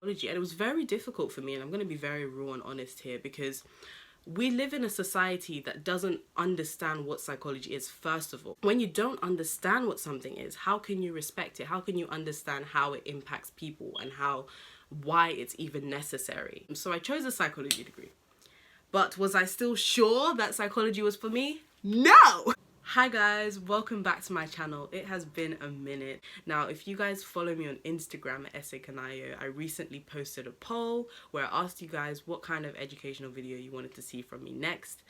And it was very difficult for me, and I'm going to be very raw and honest here, because we live in a society that doesn't understand what psychology is, first of all. When you don't understand what something is, how can you respect it? How can you understand how it impacts people and why it's even necessary? So I chose a psychology degree. But was I still sure that psychology was for me? No! Hi guys, welcome back to my channel. It has been a minute. Now, if you guys follow me on Instagram at Ese Kanayo, I recently posted a poll where I asked you guys what kind of educational video you wanted to see from me next.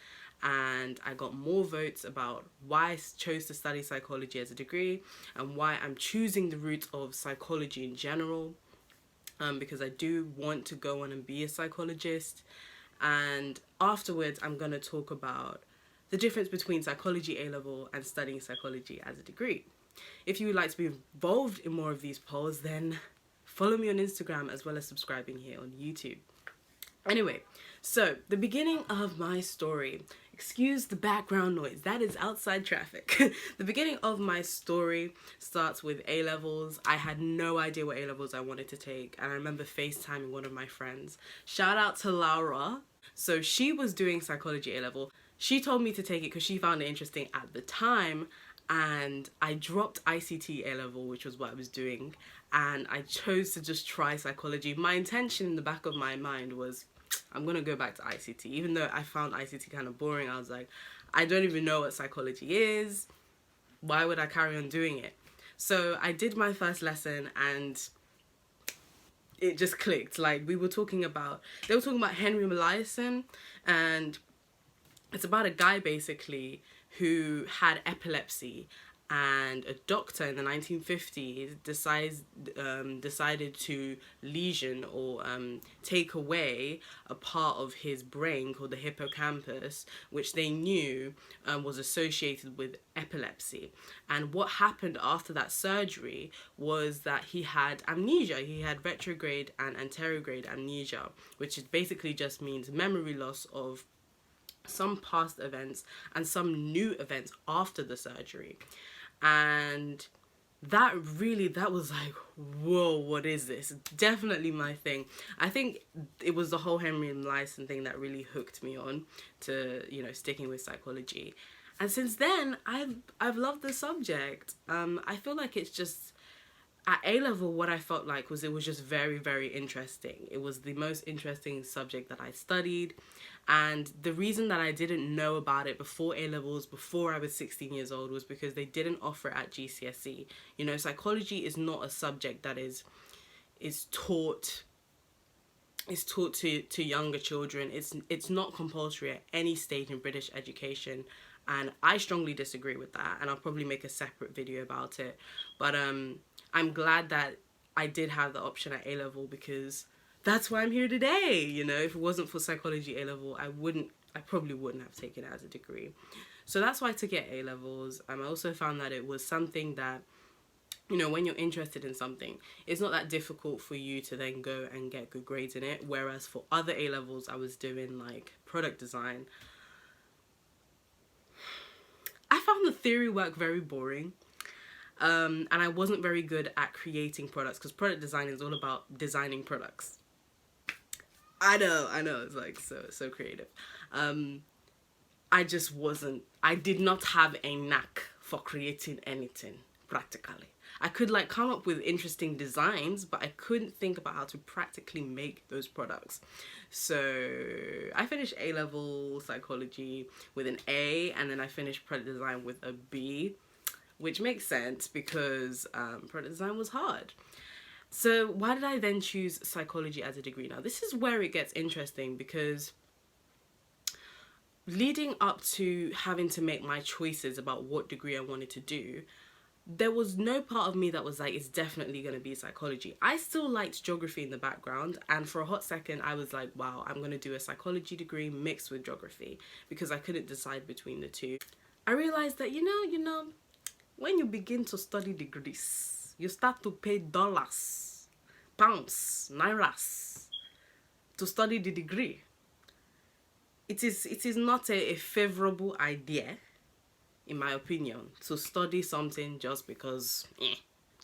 And I got more votes about why I chose to study psychology as a degree and why I'm choosing the route of psychology in general. Because I do want to go on and be a psychologist. And afterwards, I'm going to talk about the difference between psychology A-level and studying psychology as a degree. If you would like to be involved in more of these polls, then follow me on Instagram as well as subscribing here on YouTube. Anyway, so the beginning of my story, excuse the background noise, that is outside traffic. The beginning of my story starts with A-levels. I had no idea what A-levels I wanted to take, and I remember FaceTiming one of my friends. Shout out to Laura. So she was doing psychology A-level. She told me to take it because she found it interesting at the time, and I dropped ICT A-level, which was what I was doing, and I chose to just try psychology. My intention in the back of my mind was, I'm gonna go back to ICT. Even though I found ICT kind of boring, I was like, I don't even know what psychology is. Why would I carry on doing it? So I did my first lesson and it just clicked. Like, they were talking about Henry Molaison, and it's about a guy basically who had epilepsy, and a doctor in the 1950s decided to lesion or take away a part of his brain called the hippocampus, which they knew was associated with epilepsy. And what happened after that surgery was that he had amnesia. He had retrograde and anterograde amnesia, which basically just means memory loss of some past events and some new events after the surgery. And that was like, whoa, what is this? Definitely my thing. I think it was the whole Henry and Lyson thing that really hooked me on to, sticking with psychology. And since then, I've loved the subject. I feel like it's just, at A-level, what I felt like was it was just very, very interesting. It was the most interesting subject that I studied. And the reason that I didn't know about it before A-levels, before I was 16 years old, was because they didn't offer it at GCSE. Psychology is not a subject that is taught to younger children. It's not compulsory at any stage in British education. And I strongly disagree with that. And I'll probably make a separate video about it. But I'm glad that I did have the option at A-level, because that's why I'm here today. If it wasn't for psychology A-level, I probably wouldn't have taken it as a degree. So that's why I took it at A-levels. I also found that it was something that, when you're interested in something, it's not that difficult for you to then go and get good grades in it. Whereas for other A-levels I was doing, like product design, I found the theory work very boring. And I wasn't very good at creating products, because product design is all about designing products. I know, it's like so creative. I did not have a knack for creating anything, practically. I could come up with interesting designs, but I couldn't think about how to practically make those products. So I finished A-level psychology with an A, and then I finished product design with a B, which makes sense because product design was hard. So why did I then choose psychology as a degree? Now, this is where it gets interesting, because leading up to having to make my choices about what degree I wanted to do, there was no part of me that was like, it's definitely going to be psychology. I still liked geography in the background, and for a hot second I was like, wow, I'm going to do a psychology degree mixed with geography, because I couldn't decide between the two. I realized that, when you begin to study degrees, you start to pay dollars, pounds, nairas to study the degree. It is not a favorable idea, in my opinion, to study something just because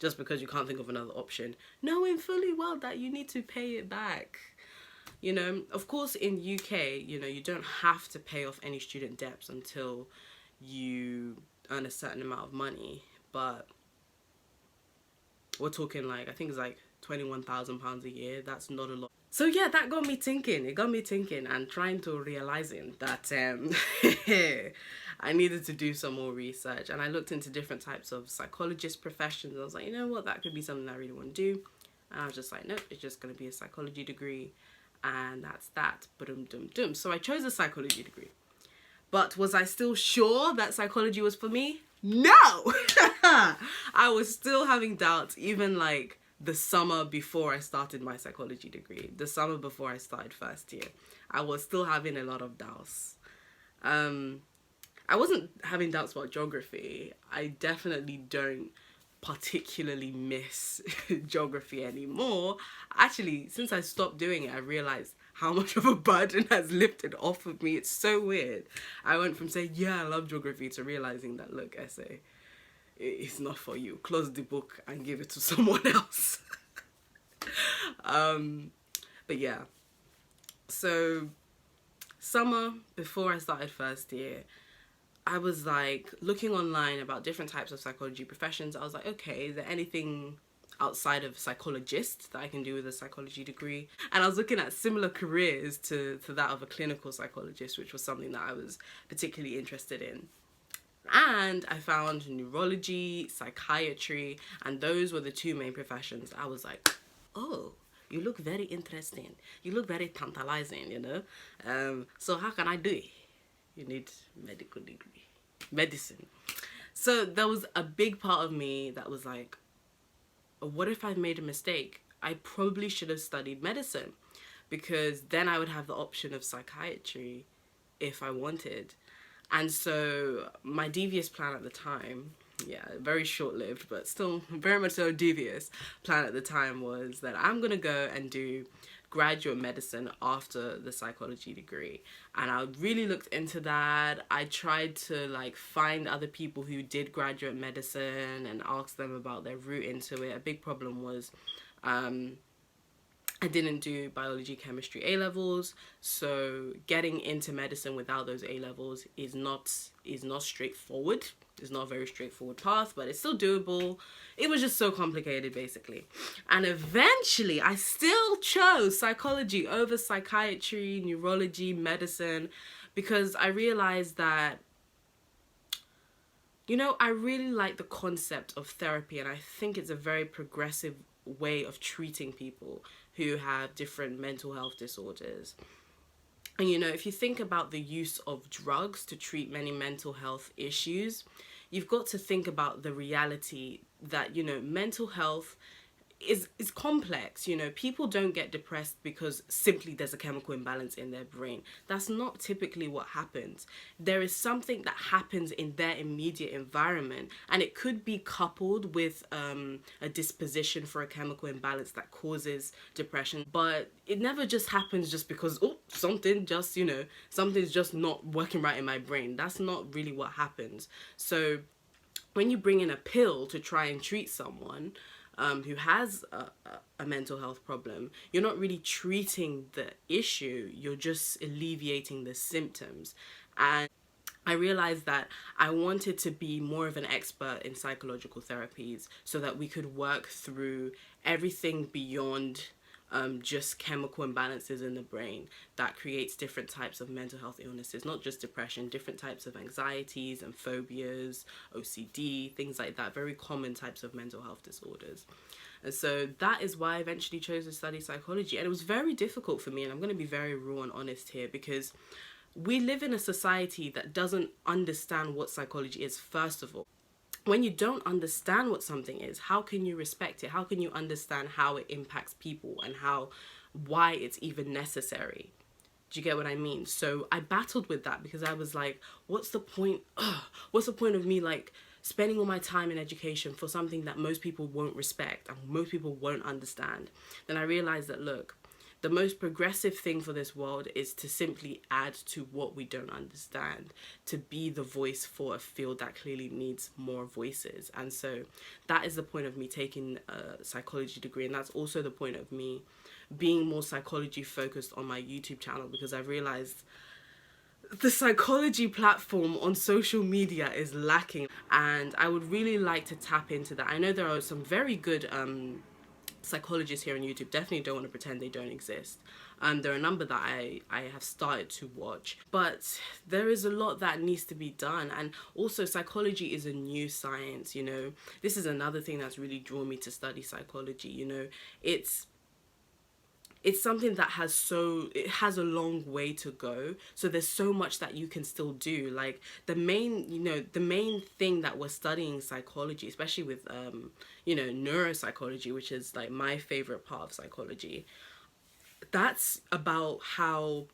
just because you can't think of another option, knowing fully well that you need to pay it back. You know, of course, in UK, you know, you don't have to pay off any student debts until you earn a certain amount of money, but we're talking like, I think it's like £21,000 a year. That's not a lot. So yeah, that got me thinking. It got me thinking and trying to realizing that I needed to do some more research. And I looked into different types of psychologist professions. I was like, you know what, that could be something I really want to do. And I was just like, nope, it's just going to be a psychology degree. And that's that. Ba-dum-dum-dum. So I chose a psychology degree. But was I still sure that psychology was for me? No! I was still having doubts, even like the summer before I started my psychology degree, the summer before I started first year. I was still having a lot of doubts. I wasn't having doubts about geography. I definitely don't particularly miss geography anymore. Actually, since I stopped doing it, I realized how much of a burden has lifted off of me. It's so weird. I went from saying, yeah, I love geography, to realizing that, look, essay, it's not for you. Close the book and give it to someone else. But yeah, so summer before I started first year, I was like looking online about different types of psychology professions. I was like, okay, is there anything outside of psychologist that I can do with a psychology degree? And I was looking at similar careers to that of a clinical psychologist, which was something that I was particularly interested in. And I found neurology, psychiatry, and those were the two main professions. I was like, oh, you look very interesting. You look very tantalizing, you know? So how can I do it? You need medical degree, medicine. So there was a big part of me that was like, what if I've made a mistake? I probably should have studied medicine, because then I would have the option of psychiatry if I wanted. And so my devious plan at the time, yeah, very short-lived, but still very much so devious plan at the time, was that I'm gonna go and do graduate medicine after the psychology degree. And I really looked into that. I tried to like find other people who did graduate medicine and ask them about their route into it. A big problem was I didn't do biology, chemistry A-levels, so getting into medicine without those A-levels is not straightforward. It's not a very straightforward path, but it's still doable. It was just so complicated, basically. And eventually, I still chose psychology over psychiatry, neurology, medicine, because I realized that, you know, I really like the concept of therapy, and I think it's a very progressive way of treating people who have different mental health disorders. And you know, if you think about the use of drugs to treat many mental health issues, you've got to think about the reality that, you know, mental health is complex. You know, people don't get depressed because simply there's a chemical imbalance in their brain. That's not typically what happens. There is something that happens in their immediate environment, and it could be coupled with a disposition for a chemical imbalance that causes depression. But it never just happens just because, oh, something just, you know, something's just not working right in my brain. That's not really what happens. So when you bring in a pill to try and treat someone who has a mental health problem, you're not really treating the issue, you're just alleviating the symptoms. And I realized that I wanted to be more of an expert in psychological therapies so that we could work through everything beyond just chemical imbalances in the brain that creates different types of mental health illnesses, not just depression, different types of anxieties and phobias, OCD, things like that, very common types of mental health disorders. And so that is why I eventually chose to study psychology. And it was very difficult for me, and I'm going to be very raw and honest here, because we live in a society that doesn't understand what psychology is, first of all. When you don't understand what something is, how can you respect it? How can you understand how it impacts people and why it's even necessary? Do you get what I mean? So I battled with that, because I was like, what's the point? What's the point of me like spending all my time in education for something that most people won't respect and most people won't understand? Then I realized that, look, the most progressive thing for this world is to simply add to what we don't understand, to be the voice for a field that clearly needs more voices. And so that is the point of me taking a psychology degree, and that's also the point of me being more psychology focused on my YouTube channel, because I've realized the psychology platform on social media is lacking, and I would really like to tap into that. I know there are some very good psychologists here on YouTube. Definitely don't want to pretend they don't exist. There are a number that I have started to watch, but there is a lot that needs to be done. And also, psychology is a new science, you know. This is another thing that's really drawn me to study psychology, you know. It's something that it has a long way to go, so there's so much that you can still do. Like the main thing that we're studying psychology, especially with neuropsychology, which is like my favorite part of psychology, that's about how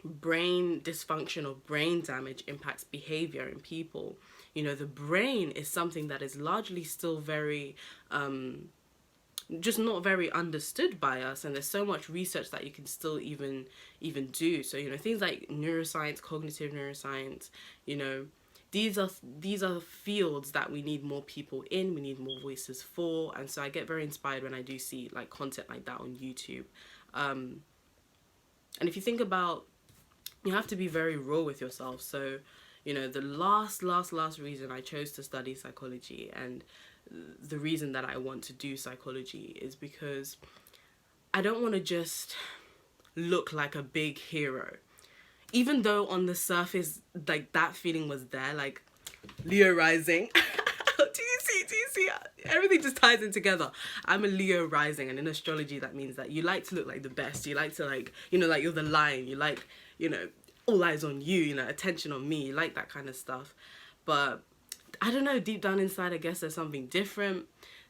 brain dysfunction or brain damage impacts behavior in people. You know, the brain is something that is largely still very just not very understood by us, and there's so much research that you can still even do. So, you know, things like neuroscience, cognitive neuroscience, you know, these are fields that we need more people in, we need more voices for. And so I get very inspired when I do see like content like that on YouTube. And if you think about, you have to be very raw with yourself. So, you know, the last reason I chose to study psychology, and the reason that I want to do psychology, is because I don't want to just look like a big hero. Even though on the surface, like, that feeling was there, like Leo rising. Do you see? Everything just ties in together. I'm a Leo rising, and in astrology that means that you like to look like the best. You like to, like, you know, like you're the lion. You like, you know, all eyes on you, you know, attention on me. You like that kind of stuff. But I don't know, deep down inside, I guess there's something different.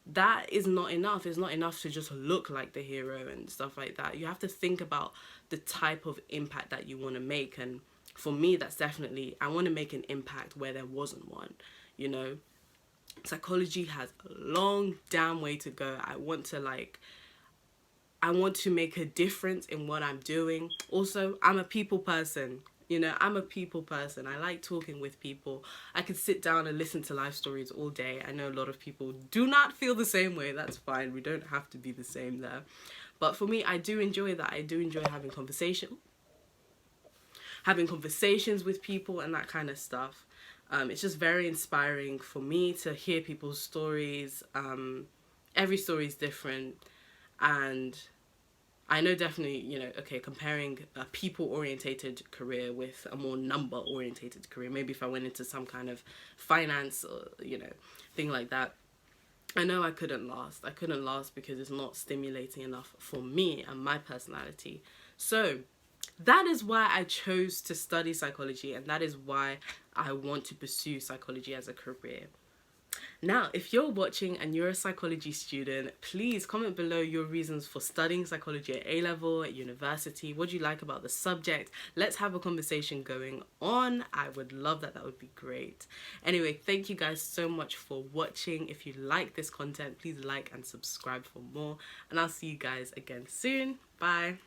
That is not enough. It's not enough to just look like the hero and stuff like that. You have to think about the type of impact that you want to make. And for me, that's definitely, I want to make an impact where there wasn't one, you know. Psychology has a long damn way to go. I want to make a difference in what I'm doing. Also, I'm a people person. You know, I'm a people person. I like talking with people. I could sit down and listen to life stories all day. I know a lot of people do not feel the same way. That's fine. We don't have to be the same there. But for me, I do enjoy that. I do enjoy having conversations with people and that kind of stuff. It's just very inspiring for me to hear people's stories. Every story is different, and I know definitely, you know, okay, comparing a people-orientated career with a more number-orientated career, maybe if I went into some kind of finance or, you know, thing like that, I know I couldn't last. I couldn't last because it's not stimulating enough for me and my personality. So that is why I chose to study psychology, and that is why I want to pursue psychology as a career. Now, if you're watching and you're a psychology student, please comment below your reasons for studying psychology at A-level, at university. What do you like about the subject? Let's have a conversation going on. I would love that. That would be great. Anyway, thank you guys so much for watching. If you like this content, please like and subscribe for more. And I'll see you guys again soon. Bye.